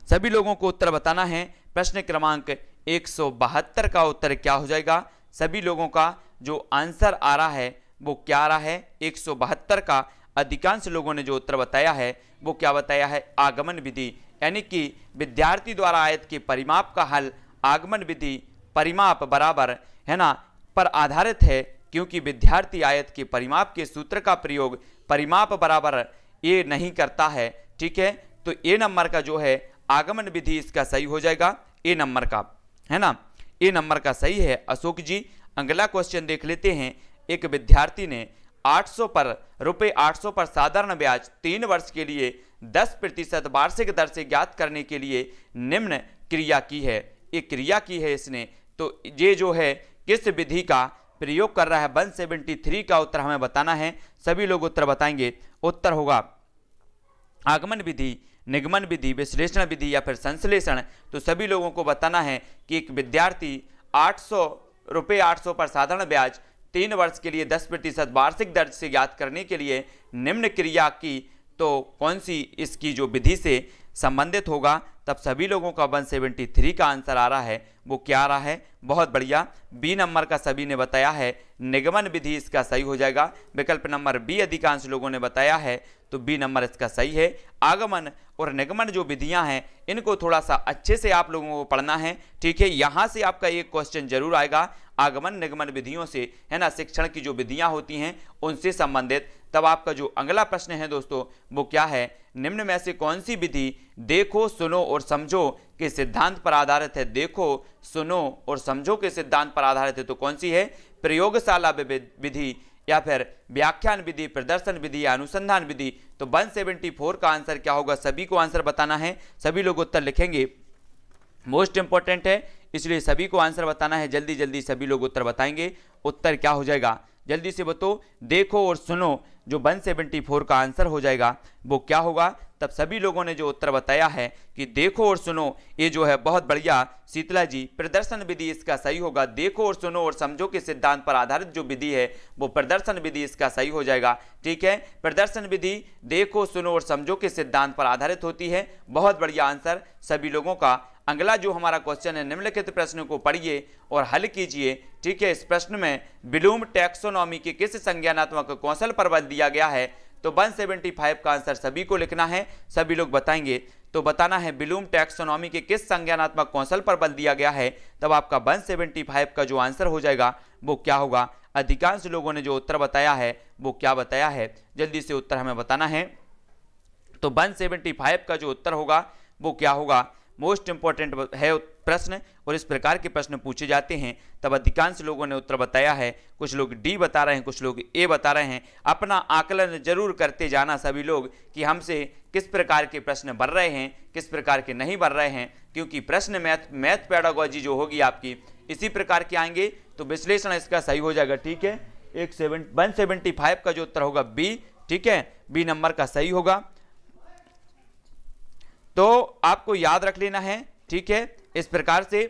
सभी लोगों को उत्तर बताना है। प्रश्न क्रमांक 172 का उत्तर क्या हो जाएगा? सभी लोगों का जो आंसर आ रहा है वो क्या आ रहा है? 172 का अधिकांश लोगों ने जो उत्तर बताया है वो क्या बताया है? आगमन विधि, यानी कि विद्यार्थी द्वारा आयत के परिमाप का हल आगमन विधि परिमाप बराबर है ना पर आधारित है, क्योंकि विद्यार्थी आयत के परिमाप के सूत्र का प्रयोग परिमाप बराबर ए नहीं करता है। ठीक है, तो ए नंबर का जो है आगमन विधि इसका सही हो जाएगा, ए नंबर का, है ना, ए नंबर का सही है अशोक जी। अगला क्वेश्चन देख लेते हैं। एक विद्यार्थी ने रुपए 800 पर साधारण ब्याज 3 वर्ष के लिए 10% वार्षिक दर से ज्ञात करने के लिए निम्न क्रिया की है। एक क्रिया की है इसने, तो ये जो है किस विधि का प्रयोग कर रहा है? 173 का उत्तर हमें बताना है। सभी लोग उत्तर बताएंगे। उत्तर होगा आगमन विधि, निगमन विधि, विश्लेषण विधि या फिर संश्लेषण। तो सभी लोगों को बताना है कि एक विद्यार्थी रुपए 800 पर साधारण ब्याज 3 वर्ष के लिए 10% वार्षिक दर से ज्ञात करने के लिए निम्न क्रिया की, तो कौन सी इसकी जो विधि से संबंधित होगा? तब सभी लोगों का 173 का आंसर आ रहा है, वो क्या आ रहा है? बहुत बढ़िया, बी नंबर का सभी ने बताया है, निगमन विधि इसका सही हो जाएगा। विकल्प नंबर बी अधिकांश लोगों ने बताया है, तो बी नंबर इसका सही है। आगमन और निगमन जो विधियां हैं इनको थोड़ा सा अच्छे से आप लोगों को पढ़ना है। ठीक है, यहाँ से आपका एक क्वेश्चन जरूर आएगा आगमन निगमन विधियों से, है ना, शिक्षण की जो विधियां होती हैं उनसे संबंधित। तब आपका जो अगला प्रश्न है दोस्तों वो क्या है? निम्न में से कौन सी विधि देखो सुनो और समझो के सिद्धांत पर आधारित है? देखो सुनो और समझो के सिद्धांत पर आधारित है, तो कौन सी है? प्रयोगशाला विधि या फिर व्याख्यान विधि, प्रदर्शन विधि या अनुसंधान विधि। तो 174 का आंसर क्या होगा? सभी को आंसर बताना है, सभी लोग उत्तर लिखेंगे, मोस्ट इंपॉर्टेंट है, इसलिए सभी को आंसर बताना है। जल्दी जल्दी सभी लोग उत्तर बताएंगे। उत्तर क्या हो जाएगा? जल्दी से बताओ। देखो और सुनो जो 174 का आंसर हो जाएगा वो क्या होगा? तब सभी लोगों ने जो उत्तर बताया है कि देखो और सुनो, ये जो है बहुत बढ़िया शीतला जी, प्रदर्शन विधि इसका सही होगा। देखो और सुनो और समझो के सिद्धांत पर आधारित जो विधि है वो प्रदर्शन विधि इसका सही हो जाएगा। ठीक है, प्रदर्शन विधि देखो सुनो और समझो के सिद्धांत पर आधारित होती है। बहुत बढ़िया आंसर सभी लोगों का। अगला जो हमारा क्वेश्चन है, निम्नलिखित प्रश्न को पढ़िए और हल कीजिए। ठीक है, इस प्रश्न में ब्लूम टैक्सोनॉमी के किस संज्ञानात्मक कौशल पर बल दिया गया है? तो 175 का आंसर सभी को लिखना है, सभी लोग बताएंगे। तो बताना है ब्लूम टैक्सोनॉमी के किस संज्ञानात्मक कौशल पर बल दिया गया है। तब आपका 175 का जो आंसर हो जाएगा वो क्या होगा? अधिकांश लोगों ने जो उत्तर बताया है वो क्या बताया है? जल्दी से उत्तर हमें बताना है। तो 175 का जो उत्तर होगा वो क्या होगा? मोस्ट इंपॉर्टेंट है प्रश्न और इस प्रकार के प्रश्न पूछे जाते हैं। तब अधिकांश लोगों ने उत्तर बताया है, कुछ लोग डी बता रहे हैं, कुछ लोग ए बता रहे हैं। अपना आकलन जरूर करते जाना सभी लोग कि हमसे किस प्रकार के प्रश्न बन रहे हैं, किस प्रकार के नहीं बन रहे हैं, क्योंकि प्रश्न मैथ पेडागोजी जो होगी आपकी इसी प्रकार के आएंगे। तो विश्लेषण इसका सही हो जाएगा। ठीक है, 175 का जो उत्तर होगा बी। ठीक है, बी नंबर का सही होगा। तो आपको याद रख लेना है। ठीक है, इस प्रकार से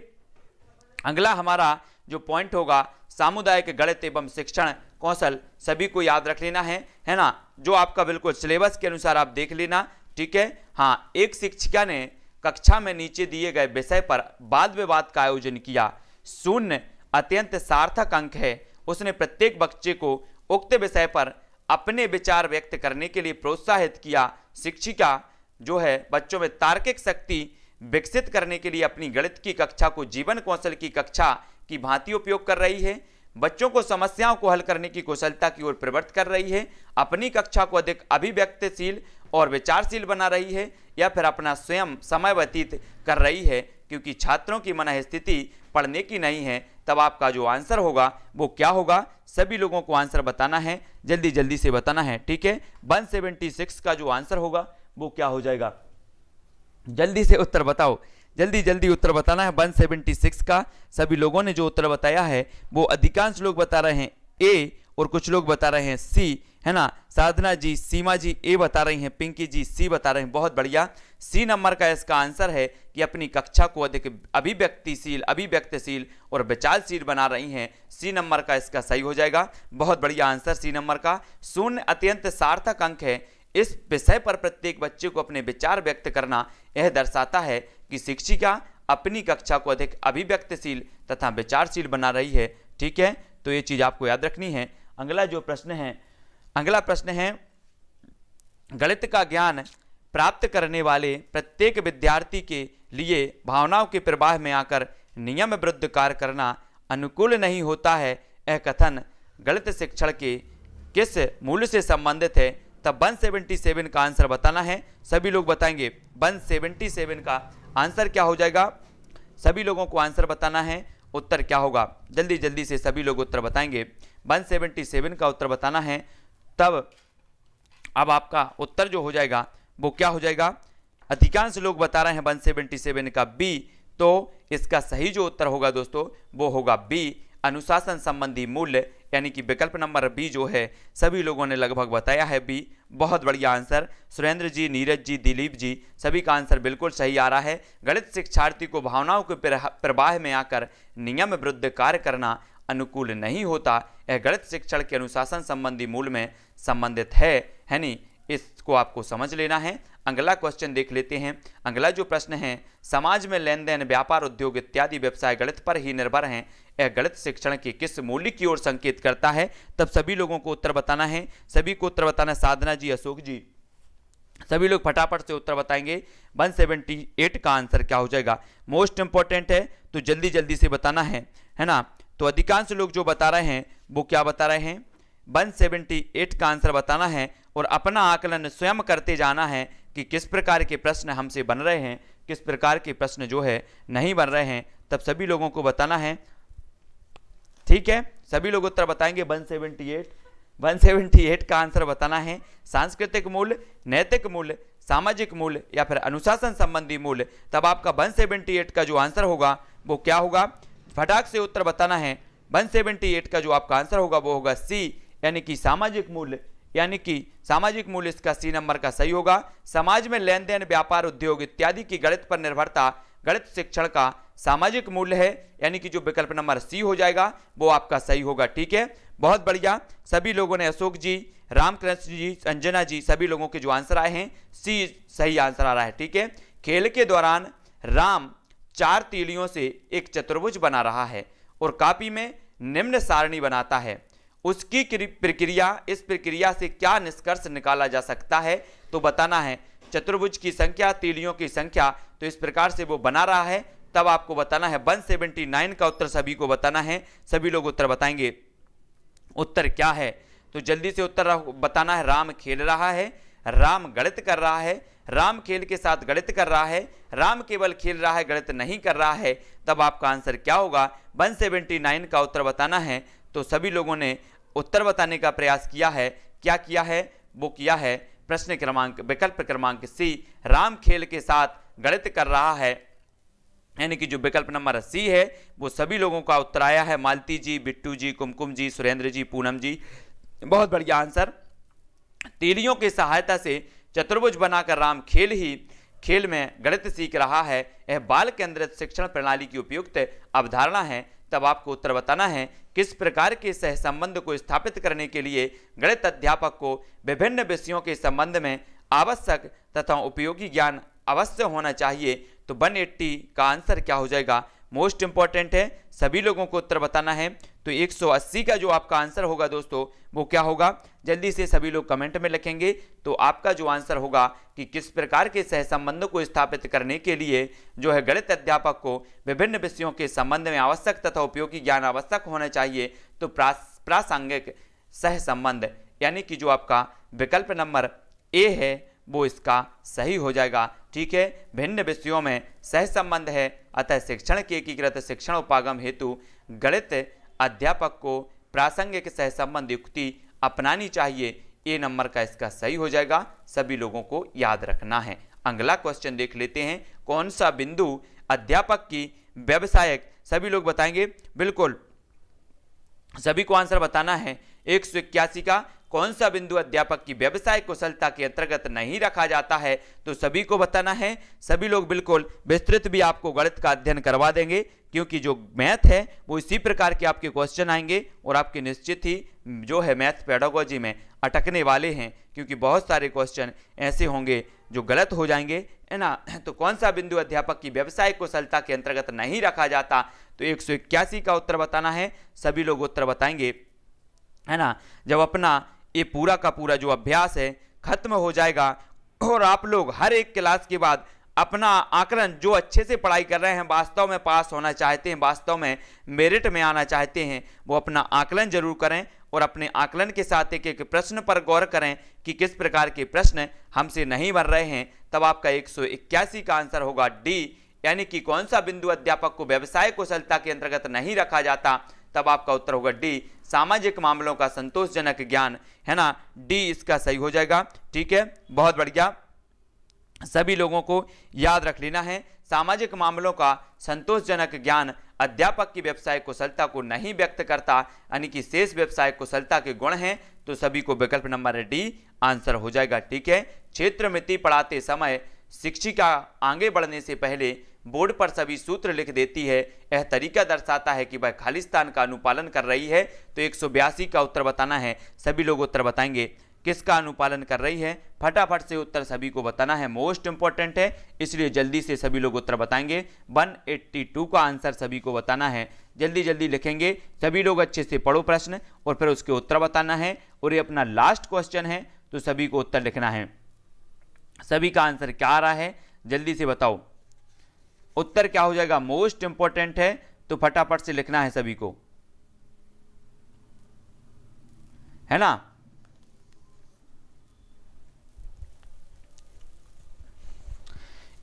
अगला हमारा जो पॉइंट होगा सामुदायिक गणित एवं शिक्षण कौशल, सभी को याद रख लेना है ना, जो आपका बिल्कुल सिलेबस के अनुसार आप देख लेना। ठीक है, हाँ, एक शिक्षिका ने कक्षा में नीचे दिए गए विषय पर वाद विवाद का आयोजन किया। 0 अत्यंत सार्थक अंक है। उसने प्रत्येक बच्चे को उक्त विषय पर अपने विचार व्यक्त करने के लिए प्रोत्साहित किया। शिक्षिका जो है बच्चों में तार्किक शक्ति विकसित करने के लिए अपनी गणित की कक्षा को जीवन कौशल की कक्षा की भांति उपयोग कर रही है। बच्चों को समस्याओं को हल करने की कुशलता की ओर प्रवृत्त कर रही है, अपनी कक्षा को अधिक अभिव्यक्तिशील और विचारशील बना रही है, या फिर अपना स्वयं समय व्यतीत कर रही है, क्योंकि छात्रों की मन स्थिति पढ़ने की नहीं है। तब आपका जो आंसर होगा वो क्या होगा, सभी लोगों को आंसर बताना है, जल्दी जल्दी से बताना है, ठीक है। 176 का जो आंसर होगा वो क्या हो जाएगा, जल्दी से उत्तर बताओ, जल्दी जल्दी उत्तर बताना है। 176 का सभी लोगों ने जो उत्तर बताया है वो अधिकांश लोग बता रहे हैं ए और कुछ लोग बता रहे हैं सी, है ना। साधना जी, सीमा जी ए बता रही हैं, पिंकी जी सी बता रहे हैं, बहुत बढ़िया। सी नंबर का इसका आंसर है कि अपनी कक्षा को अधिक अभिव्यक्तिशील और विचारशील बना रही हैं। सी नंबर का इसका सही हो जाएगा, बहुत बढ़िया आंसर सी नंबर का। 0 अत्यंत सार्थक अंक है। इस विषय पर प्रत्येक बच्चे को अपने विचार व्यक्त करना यह दर्शाता है कि शिक्षिका अपनी कक्षा को अधिक अभिव्यक्तिशील तथा विचारशील बना रही है, ठीक है। तो ये चीज आपको याद रखनी है। अगला प्रश्न है गणित का ज्ञान प्राप्त करने वाले प्रत्येक विद्यार्थी के लिए भावनाओं के प्रवाह में आकर नियम विरुद्ध कार्य करना अनुकूल नहीं होता है। यह कथन गणित शिक्षण के किस मूल्य से संबंधित है। तब 177 का आंसर बताना है, सभी लोग बताएंगे। 177 का आंसर क्या हो जाएगा, सभी लोगों को आंसर बताना है, उत्तर क्या होगा, जल्दी जल्दी से सभी लोग उत्तर बताएंगे। 177 का उत्तर बताना है। तब अब आपका उत्तर जो हो जाएगा वो क्या हो जाएगा, अधिकांश लोग बता रहे हैं 177 का बी, तो इसका सही जो उत्तर होगा दोस्तों वो होगा बी, अनुशासन संबंधी मूल्य, यानी कि विकल्प नंबर बी जो है सभी लोगों ने लगभग बताया है बी, बहुत बढ़िया आंसर। सुरेंद्र जी, नीरज जी, दिलीप जी, सभी का आंसर बिल्कुल सही आ रहा है। गणित शिक्षार्थी को भावनाओं के प्रवाह में आकर नियम विरुद्ध कार्य करना अनुकूल नहीं होता। यह गणित शिक्षण के अनुशासन संबंधी मूल में संबंधित है नहीं, इसको आपको समझ लेना है। अगला क्वेश्चन देख लेते हैं। अगला जो प्रश्न है, समाज में लेन देन, व्यापार, उद्योग इत्यादि व्यवसाय गणित पर ही निर्भर हैं। यह गणित शिक्षण के किस मूल्य की ओर संकेत करता है। तब सभी लोगों को उत्तर बताना है, सभी को उत्तर बताना है। साधना जी, अशोक जी, सभी लोग फटाफट से उत्तर बताएंगे। 178 का आंसर क्या हो जाएगा, मोस्ट इंपॉर्टेंट है तो जल्दी जल्दी से बताना है ना। तो अधिकांश लोग जो बता रहे हैं वो क्या बता रहे हैं, 178 का आंसर बताना है और अपना आकलन स्वयं करते जाना है कि किस प्रकार के प्रश्न हमसे बन रहे हैं, किस प्रकार के प्रश्न जो है नहीं बन रहे हैं। तब सभी लोगों को बताना है, ठीक है, सभी लोग उत्तर बताएंगे। 178 का आंसर बताना है। सांस्कृतिक मूल्य, नैतिक मूल्य, सामाजिक मूल्य या फिर अनुशासन संबंधी मूल्य। तब आपका 178 का जो आंसर होगा वो क्या होगा, फटाक से उत्तर बताना है। 178 का जो आपका आंसर होगा वो होगा सी, यानी कि सामाजिक मूल्य, यानी कि सामाजिक मूल्य इसका सी नंबर का सही होगा। समाज में लेन देन, व्यापार, उद्योग इत्यादि की गणित पर निर्भरता गणित शिक्षण का सामाजिक मूल्य है, यानी कि जो विकल्प नंबर सी हो जाएगा वो आपका सही होगा, ठीक है। बहुत बढ़िया, सभी लोगों ने, अशोक जी, रामकृष्ण जी, अंजना जी, सभी लोगों के जो आंसर आए हैं सी सही आंसर आ रहा है, ठीक है। खेल के दौरान राम 4 तीलियों से एक चतुर्भुज बना रहा है और कापी में निम्न सारणी बनाता है। उसकी प्रक्रिया, इस प्रक्रिया से क्या निष्कर्ष निकाला जा सकता है। तो बताना है चतुर्भुज की संख्या, तीलियों की संख्या, तो इस प्रकार से वो बना रहा है। तब आपको बताना है 179 का उत्तर सभी को बताना है, सभी लोग उत्तर बताएंगे। उत्तर क्या है तो जल्दी से उत्तर बताना है। राम खेल रहा है, राम गणित कर रहा है, राम खेल के साथ गणित कर रहा है, राम केवल खेल रहा है, गणित नहीं कर रहा है। तब आपका आंसर क्या होगा, 179 का उत्तर बताना है। तो सभी लोगों ने उत्तर बताने का प्रयास किया है, क्या किया है, वो किया है प्रश्न क्रमांक, विकल्प क्रमांक सी, राम खेल के साथ गणित कर रहा है, यानी कि जो विकल्प नंबर सी है वो सभी लोगों का उत्तर आया है। मालती जी, बिट्टू जी, कुमकुम जी, सुरेंद्र जी, पूनम जी, बहुत बढ़िया आंसर। तीलियों की सहायता से चतुर्भुज बनाकर राम खेल में गणित सीख रहा है। यह बाल केंद्रित शिक्षण प्रणाली की उपयुक्त अवधारणा है। तब आपको उत्तर बताना है किस प्रकार के सहसंबंध को स्थापित करने के लिए गणित अध्यापक को विभिन्न विषयों के संबंध में आवश्यक तथा उपयोगी ज्ञान अवश्य होना चाहिए। तो 180 का आंसर क्या हो जाएगा, मोस्ट इंपॉर्टेंट है, सभी लोगों को उत्तर बताना है। तो 180 का जो आपका आंसर होगा दोस्तों वो क्या होगा, जल्दी से सभी लोग कमेंट में लिखेंगे। तो आपका जो आंसर होगा कि किस प्रकार के सहसंबंधों को स्थापित करने के लिए जो है गणित अध्यापक को विभिन्न विषयों के संबंध में आवश्यक तथा उपयोगी ज्ञान आवश्यक होना चाहिए। तो प्रासंगिक सहसंबंध यानी कि जो आपका विकल्प नंबर ए है वो इसका सही हो जाएगा। ठीक है, भिन्न विषयों में सहसंबंध है, अतः शिक्षण के एकीकृत शिक्षण उपागम हेतु गणित अध्यापक को प्रासंगिक सहसंबंध युक्ति अपनानी चाहिए। ए नंबर का इसका सही हो जाएगा, सभी लोगों को याद रखना है। अगला क्वेश्चन देख लेते हैं, कौन सा बिंदु अध्यापक की व्यावसायिक, सभी लोग बताएंगे, बिल्कुल सभी को आंसर बताना है। 181 का कौन सा बिंदु अध्यापक की व्यवसाय कुशलता के अंतर्गत नहीं रखा जाता है, तो सभी को बताना है। सभी लोग बिल्कुल विस्तृत भी आपको गणित का अध्ययन करवा देंगे, क्योंकि जो मैथ है वो इसी प्रकार के आपके क्वेश्चन आएंगे और आपके निश्चित ही जो है मैथ पेडागोजी में अटकने वाले हैं, क्योंकि बहुत सारे क्वेश्चन ऐसे होंगे जो गलत हो जाएंगे, है ना। तो कौन सा बिंदु अध्यापक की व्यवसाय कुशलता के अंतर्गत नहीं रखा जाता, तो 181 का उत्तर बताना है। सभी लोग उत्तर बताएंगे, है ना। जब अपना ये पूरा का पूरा जो अभ्यास है खत्म हो जाएगा और आप लोग हर एक क्लास के बाद अपना आकलन, जो अच्छे से पढ़ाई कर रहे हैं, वास्तव में पास होना चाहते हैं, वास्तव में मेरिट में आना चाहते हैं, वो अपना आकलन जरूर करें और अपने आकलन के साथ एक एक प्रश्न पर गौर करें कि किस प्रकार के प्रश्न हमसे नहीं बन रहे हैं। तब आपका 181 का आंसर होगा डी, यानी कि कौन सा बिंदु अध्यापक को व्यवसाय कुशलता के अंतर्गत नहीं रखा जाता, तब आपका उत्तर होगा डी, सामाजिक मामलों का संतोषजनक ज्ञान, है ना। डी इसका सही हो जाएगा। ठीक है, बहुत बढ़िया, सभी लोगों को याद रख लेना है। सामाजिक मामलों का संतोषजनक ज्ञान अध्यापक की व्यवसाय कुशलता को नहीं व्यक्त करता, यानी कि शेष व्यवसाय कुशलता के गुण हैं। तो सभी को विकल्प नंबर डी आंसर हो जाएगा। ठीक है, क्षेत्र मिति पढ़ाते समय शिक्षिका आगे बढ़ने से पहले बोर्ड पर सभी सूत्र लिख देती है, यह तरीका दर्शाता है कि वह खालिस्तान का अनुपालन कर रही है। तो 182 का उत्तर बताना है। सभी लोग उत्तर बताएंगे, किसका अनुपालन कर रही है, फटाफट से उत्तर सभी को बताना है, मोस्ट इंपॉर्टेंट है, इसलिए जल्दी से सभी लोग उत्तर बताएंगे। 182 का आंसर सभी को बताना है, जल्दी जल्दी लिखेंगे सभी लोग, अच्छे से पढ़ो प्रश्न और फिर उसके उत्तर बताना है। और ये अपना लास्ट क्वेश्चन है, तो सभी को उत्तर लिखना है। सभी का आंसर क्या आ रहा है, जल्दी से बताओ, उत्तर क्या हो जाएगा, मोस्ट इंपॉर्टेंट है, तो फटाफट से लिखना है सभी को, है ना।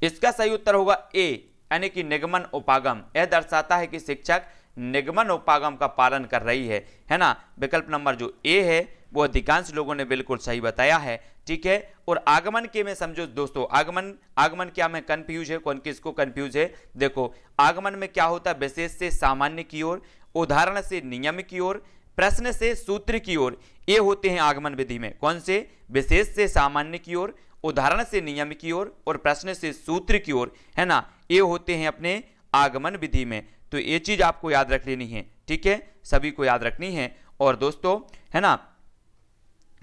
इसका सही उत्तर होगा ए, यानी कि निगमन उपागम। यह दर्शाता है कि शिक्षक निगमन उपागम का पालन कर रही है ना। विकल्प नंबर जो ए है वो अधिकांश लोगों ने बिल्कुल सही बताया है। ठीक है, और आगमन के में समझो दोस्तों, आगमन क्या में कंफ्यूज है, कौन किसको कंफ्यूज है। देखो, आगमन में क्या होता है, विशेष से सामान्य की ओर, उदाहरण से नियम की ओर, प्रश्न से सूत्र की ओर, ये होते हैं आगमन विधि में। कौन से, विशेष से सामान्य की ओर, उदाहरण से नियम की ओर और प्रश्न से सूत्र की ओर, है ना, ये होते हैं अपने आगमन विधि में। तो ये चीज आपको याद रख लेनी है। ठीक है, सभी को याद रखनी है। और दोस्तों, है ना,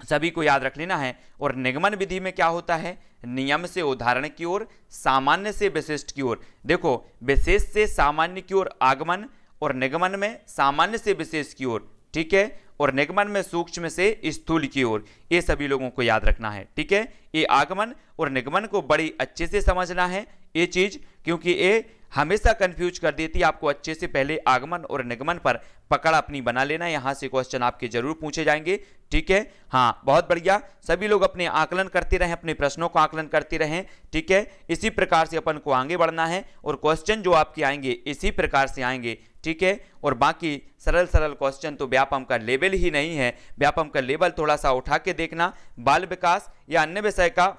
सभी को याद रख लेना है। और निगमन विधि में क्या होता है, नियम से उदाहरण की ओर, सामान्य से विशिष्ट की ओर। देखो, विशेष से सामान्य की ओर आगमन और निगमन में सामान्य से विशेष की ओर। ठीक है, और निगमन में सूक्ष्म से स्थूल की ओर, ये सभी लोगों को याद रखना है। ठीक है, ये आगमन और निगमन को बड़ी अच्छे से समझना है ये चीज, क्योंकि ये हमेशा कंफ्यूज कर देती है आपको। अच्छे से पहले आगमन और निगमन पर पकड़ अपनी बना लेना, यहाँ से क्वेश्चन आपके जरूर पूछे जाएंगे। ठीक है, हाँ, बहुत बढ़िया, सभी लोग अपने आकलन करते रहें, अपने प्रश्नों को आकलन करते रहें। ठीक है, इसी प्रकार से अपन को आगे बढ़ना है और क्वेश्चन जो आपके आएंगे इसी प्रकार से आएंगे। ठीक है, और बाकी सरल सरल क्वेश्चन तो व्यापम का लेवल ही नहीं है, व्यापम का लेवल थोड़ा सा उठा के देखना। बाल विकास या अन्य विषय का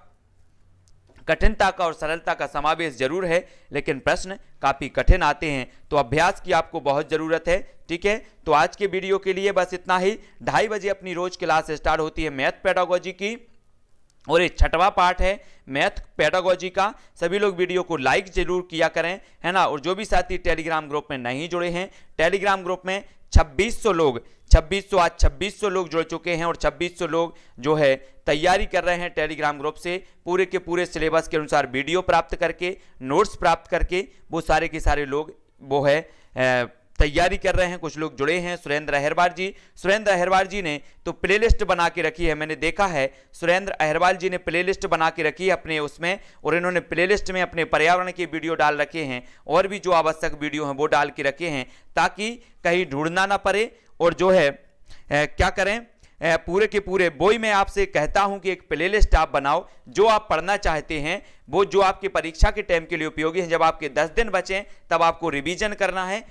कठिनता का और सरलता का समावेश जरूर है, लेकिन प्रश्न काफी कठिन आते हैं, तो अभ्यास की आपको बहुत जरूरत है। ठीक है, तो आज के वीडियो के लिए बस इतना ही। 2:30 बजे अपनी रोज क्लास स्टार्ट होती है मैथ पेडागोजी की, और ये 6वां पार्ट है मैथ पेडागोजी का। सभी लोग वीडियो को लाइक जरूर किया करें, है ना। और जो भी साथी टेलीग्राम ग्रुप में नहीं जुड़े हैं, टेलीग्राम ग्रुप में 2600 लोग, 2600 लोग जुड़ चुके हैं और 2600 लोग जो है तैयारी कर रहे हैं टेलीग्राम ग्रुप से, पूरे के पूरे सिलेबस के अनुसार वीडियो प्राप्त करके, नोट्स प्राप्त करके, वो सारे के सारे लोग वो है तैयारी कर रहे हैं। कुछ लोग जुड़े हैं, सुरेंद्र अहिरवार जी ने तो प्लेलिस्ट बना के रखी है। मैंने देखा है सुरेंद्र अहिरवार जी ने प्लेलिस्ट बना के रखी है अपने उसमें, और इन्होंने प्लेलिस्ट में अपने पर्यावरण के वीडियो डाल रखे हैं और भी जो आवश्यक वीडियो हैं वो डाल के रखे हैं, ताकि कहीं ढूंढना ना पड़े। और जो है क्या करें, पूरे के पूरे वही मैं आपसे कहता हूं कि एक प्लेलिस्ट आप बनाओ, जो आप पढ़ना चाहते हैं वो जो आपकी परीक्षा के टाइम के लिए उपयोगी है। जब आपके 10 दिन बचें तब आपको रिवीजन करना है,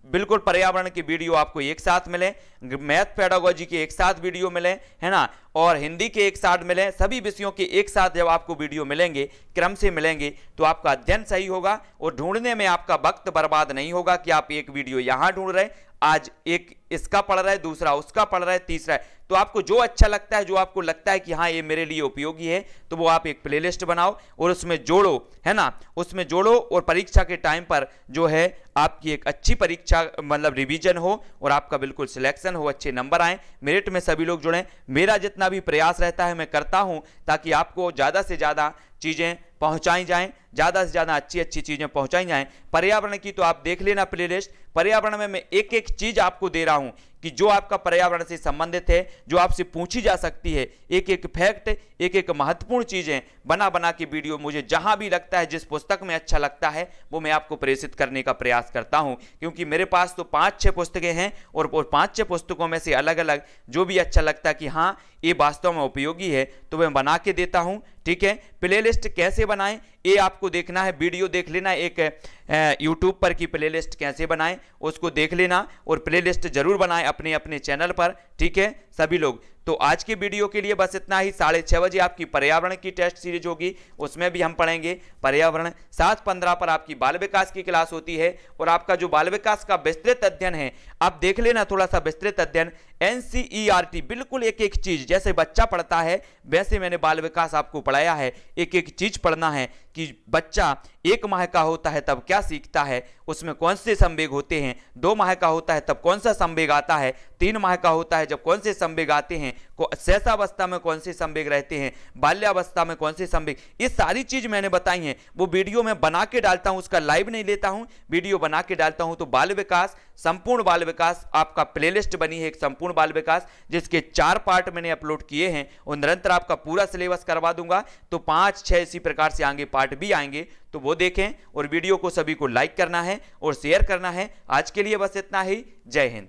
बिल्कुल पर्यावरण की वीडियो आपको एक साथ मिले, मैथ पेडागोजी के एक साथ वीडियो मिले, है ना, और हिंदी के एक साथ मिले, सभी विषयों के एक साथ जब आपको वीडियो मिलेंगे, क्रम से मिलेंगे, तो आपका अध्ययन सही होगा और ढूंढने में आपका वक्त बर्बाद नहीं होगा कि आप एक वीडियो यहां ढूंढ रहे, आज एक इसका पढ़ रहा है, दूसरा उसका पढ़ रहा है, तीसरा है। तो आपको जो अच्छा लगता है, जो आपको लगता है कि हाँ ये मेरे लिए उपयोगी है, तो वो आप एक प्लेलिस्ट बनाओ और उसमें जोड़ो, है ना, उसमें जोड़ो। और परीक्षा के टाइम पर जो है आपकी एक अच्छी परीक्षा मतलब रिवीजन हो और आपका बिल्कुल सिलेक्शन हो, अच्छे नंबर आए, मेरिट में सभी लोग जुड़ें। मेरा जितना भी प्रयास रहता है मैं करता हूं ताकि आपको ज़्यादा से ज़्यादा चीज़ें पहुंचाई जाएं, ज़्यादा से ज़्यादा अच्छी अच्छी चीज़ें पहुंचाई जाएं। पर्यावरण की तो आप देख लेना प्लेलिस्ट, पर्यावरण में मैं एक एक चीज़ आपको दे रहा हूं कि जो आपका पर्यावरण से संबंधित है, जो आपसे पूछी जा सकती है, एक एक फैक्ट, एक एक महत्वपूर्ण चीज़ें बना बना के वीडियो मुझे जहां भी लगता है, जिस पुस्तक में अच्छा लगता है वो मैं आपको प्रेषित करने का प्रयास करता हूं। क्योंकि मेरे पास तो 5-6 पुस्तकें हैं और 5-6 पुस्तकों में से अलग अलग जो भी अच्छा लगता है कि हाँ ये वास्तव में उपयोगी है तो मैं बना के देता हूं। ठीक है, प्लेलिस्ट कैसे बनाएं ये आपको देखना है, वीडियो देख लेना, एक यूट्यूब पर की प्लेलिस्ट कैसे बनाएं उसको देख लेना और प्लेलिस्ट जरूर बनाएं अपने अपने चैनल पर। ठीक है सभी लोग, तो आज की वीडियो के लिए बस इतना ही। 6:30 बजे आपकी पर्यावरण की टेस्ट सीरीज होगी, उसमें भी हम पढ़ेंगे पर्यावरण। 7:15 पर आपकी बाल विकास की क्लास होती है और आपका जो बाल विकास का विस्तृत अध्ययन है आप देख लेना, थोड़ा सा विस्तृत अध्ययन NCERT, बिल्कुल एक एक चीज जैसे बच्चा पढ़ता है वैसे मैंने बाल विकास आपको पढ़ाया है। एक एक चीज पढ़ना है कि बच्चा 1 माह का होता है तब क्या सीखता है, उसमें कौन से संवेग होते हैं, 2 माह का होता है तब कौन सा संवेग आता है, 3 माह का होता है जब कौन से संवेग आते हैं, शैशवावस्था में कौन से संवेग रहते हैं, बाल्यावस्था में कौन से संवेग, ये सारी चीज मैंने बताई हैं। वो वीडियो में बना के डालता हूं, उसका लाइव नहीं लेता हूं, वीडियो बना के डालता हूं। तो बाल विकास, संपूर्ण बाल विकास आपका प्लेलिस्ट बनी है, एक संपूर्ण बाल विकास जिसके 4 पार्ट मैंने अपलोड किए हैं और निरंतर आपका पूरा सिलेबस करवा दूंगा। तो 5-6 इसी प्रकार से आगे पार्ट भी आएंगे, तो वो देखें और वीडियो को सभी को लाइक करना है और शेयर करना है। आज के लिए बस इतना ही, जय हिंद।